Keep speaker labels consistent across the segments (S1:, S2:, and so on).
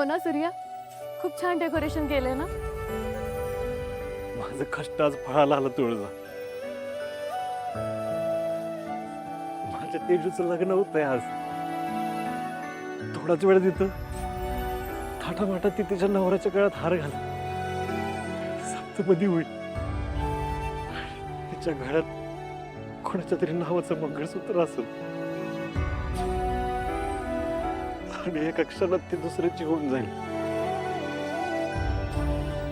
S1: हो ना सूर्या, खूप छान डेकोरेशन केलंय ना.
S2: माझं कष्ट आज फळाला आलं तुळजा. माझ्या तेजूचं लग्न होतंय आज. थोडाच वेळ तिथं थाटामाटात ती तिच्या नवऱ्याच्या गळ्यात हार घाल, सप्तपदी होईल. तिच्या गळ्यात कोणाच्या तरी नावाचं मंगळसूत्र असेल आणि एका क्षणात ती दुसऱ्याची होऊन जाईल.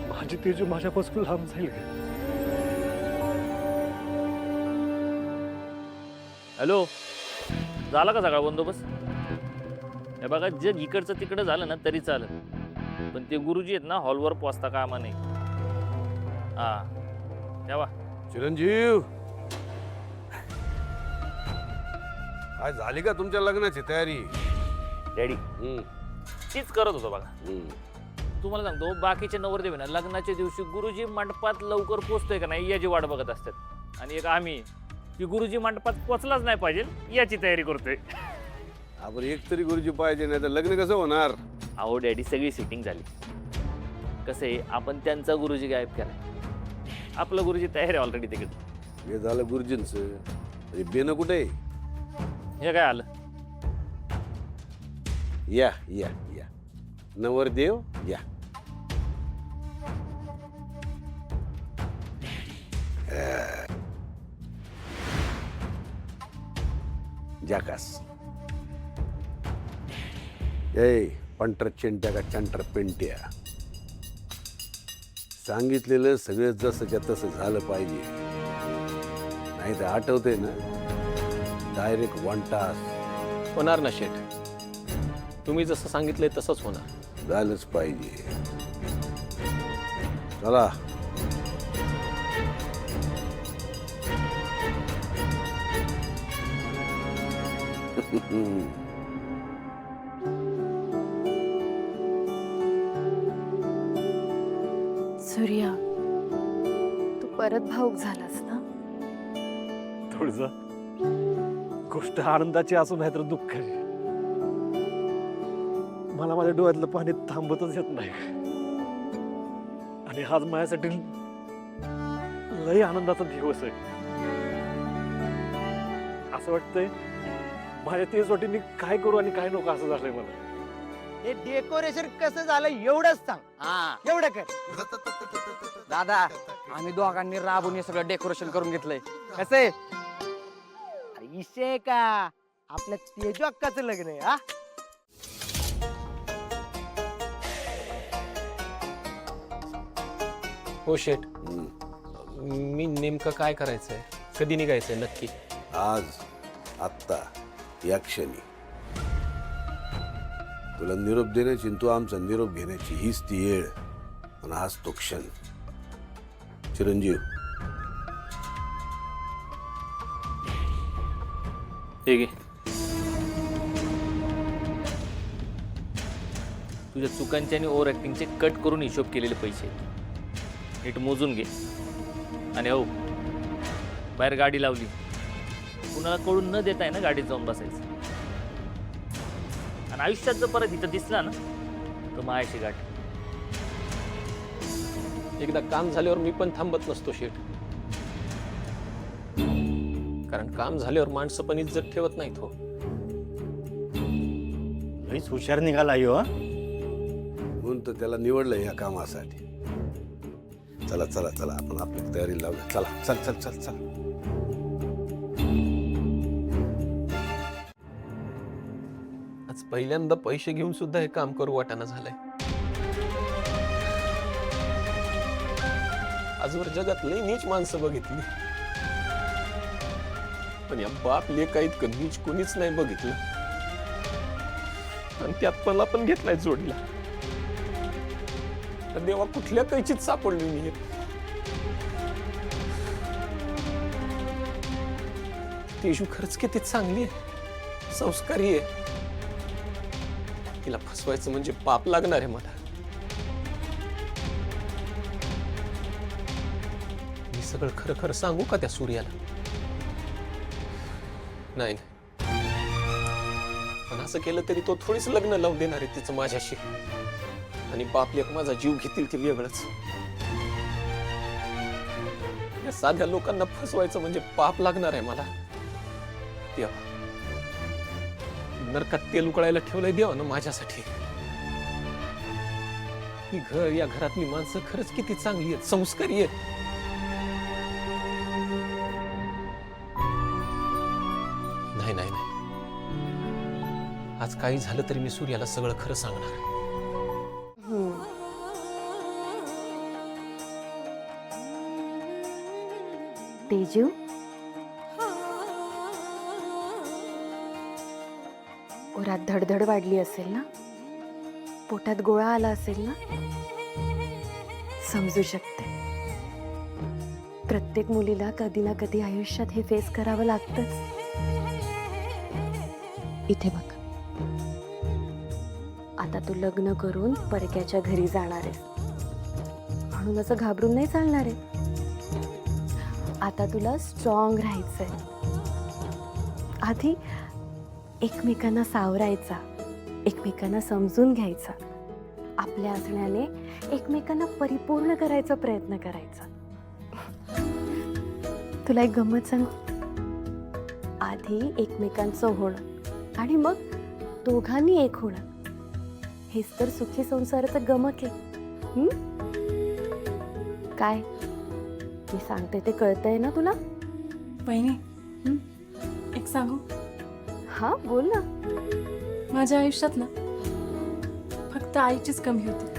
S2: माझी तेजू माझ्यापासून लांब जाईल.
S3: हॅलो, झाला का सगळा बंदोबस्त? हे बघा, जग इकडचं तिकडं झालं ना तरी चालेल, पण ते गुरुजी आहेत ना हॉलवर पोचता कामा नाही. हा तेव्हा
S4: चिरंजीव, आज झाली का तुमच्या लग्नाची तयारी?
S3: डॅडी तीच करत होतो बघा. तुम्हाला सांगतो, बाकीचे नवरदेव ना लग्नाच्या दिवशी गुरुजी मंडपात लवकर पोचतोय का नाही याची वाट बघत असतात, आणि एक आम्ही की गुरुजी मंडपात पोचलाच नाही पाहिजे याची तयारी करतोय.
S4: आपण एक तरी गुरुजी पाहिजे, नाही तर लग्न कसं होणार?
S3: अहो डॅडी, सगळी सेटिंग झाली. कसं आहे, आपण त्यांचा गुरुजी गायब केला, आपलं गुरुजी तयार आहे ऑलरेडी तिकडे.
S4: हे झालं गुरुजींचं. बेन कुठे आहे?
S3: हे काय आलं?
S4: या या या नवरदेव या. जाकास ए पंटर चिंट्या का चंटर पिंट्या, सांगितलेलं सगळं जसंच्या तसं झालं पाहिजे, नाही तर आठवते ना डायरेक्ट 1 तास.
S5: होणार ना शेठ, तुम्ही जसं सांगितलंय तसंच होणार.
S4: झालंच पाहिजे. चला.
S1: सूर्या, तू परत भाऊक झालास ना.
S2: तुळजा, गोष्ट आनंदाची असू नाही तर दुःखाची. मला माझ्या डोळ्यातलं पाणी थांबतच येत नाही, आणि आज माझ्यासाठी लय आनंदाचा दिवस आहे. असं वाटतंय माझ्या तेच वाटीने काय करू आणि काय नको असं झालंय मला.
S6: हे डेकोरेशन कसं झालं एवढंच सांग. हा एवढं कर दादा. आम्ही दोघांनी राबून हे सगळं डेकोरेशन करून घेतलंय. कसं आहे? विषय का आपल्या तेजू अक्काचं लग्न आहे. हा
S5: हो शेठ, मी नेमकं काय करायचंय, कधी निघायचंय नक्की?
S4: आज आत्ता या क्षणी तुला निरोप देण्याची, तू आमचा निरोप घेण्याची हीच ती वेळ, आणि आज तो क्षण. चिरंजीव,
S3: ठीक आहे, तुझ्या चुकांचे आणि ओव्हर ऍक्टिंगचे कट करून हिशोब केलेले पैसे नीट मोजून घे. आणि हो, बाहेर गाडी लावली, कुणाला कळून न देता आहे ना गाडीत जाऊन बसायचं. आणि आयुष्यात जर परत इथं दिसला ना तर मायाशी गाठ.
S5: एकदा काम झाल्यावर मी पण थांबत नसतो शेठ, कारण काम झाल्यावर माणसं पण इज्जत ठेवत नाहीत. हो,
S7: लईच हुशार निघाला हो.
S4: म्हणून तर त्याला निवडलं या कामासाठी. चला चला चला, आपण आपली तयारी लावूया. चला चल चल चल चल.
S5: आज पहिल्यांदा पैसे घेऊन सुद्धा हे काम करू वाटाणा झालंय. आजवर जगात लई नीच माणसं बघितली, पण या बाप लेका इतकं नीच कोणीच नाही बघितलं, आणि त्यात मला पण घेतलाय जोडीला. तर देवा, कुठल्या कैचीत सापडली मी. तेजू खरंच किती चांगली आहे, संस्कारी आहे. तिला फसवायचं म्हणजे पाप लागणार आहे मला. मी सगळं खरं खरं सांगू का त्या सूर्याला? नाही, पण असं केलं तरी तो थोडीच लग्न लावून देणार आहे तिचं माझ्याशी. आणि बाप लेक माझा जीव घेतील ते वेगळंच. या साध्या लोकांना फसवायचं म्हणजे पाप लागणार आहे मला. देवा, नरकात तेल उकळायला ठेवलंय देवा ना माझ्यासाठी. ही घर, या घरातली माणसं खरंच किती चांगली आहेत, संस्कारी आहेत. नाही नाही नाही, आज काही झालं तरी मी सूर्याला सगळं खरं सांगणार.
S1: तेजू, ओरात धडधड वाढली असेल ना, पोटात गोळा आला असेल ना. समजू शकते, प्रत्येक मुलीला कधी ना कधी आयुष्यात हे फेस करावं लागतंच. इथे बघ, आता तू लग्न करून परक्याच्या घरी जाणार आहेस म्हणून असं घाबरून नाही चालणार आहे. आता तुला स्ट्रॉंग राहायचंय. आधी एकमेकांना सावरायचा, एकमेकांना समजून घ्यायचा, आपल्या असण्याने एकमेकांना परिपूर्ण करायचा प्रयत्न करायचा. तुला एक गंमत सांगू? आधी एकमेकांचं होणं आणि मग दोघांनी एक होणं, हेच तर सुखी संसाराचं गमक आहे. काय मी सांगते ते कळतंय ना तुला?
S8: वहिनी, एक सांगू?
S1: हा बोल ना.
S8: माझ्या आयुष्यात ना फक्त आईचीच कमी होती.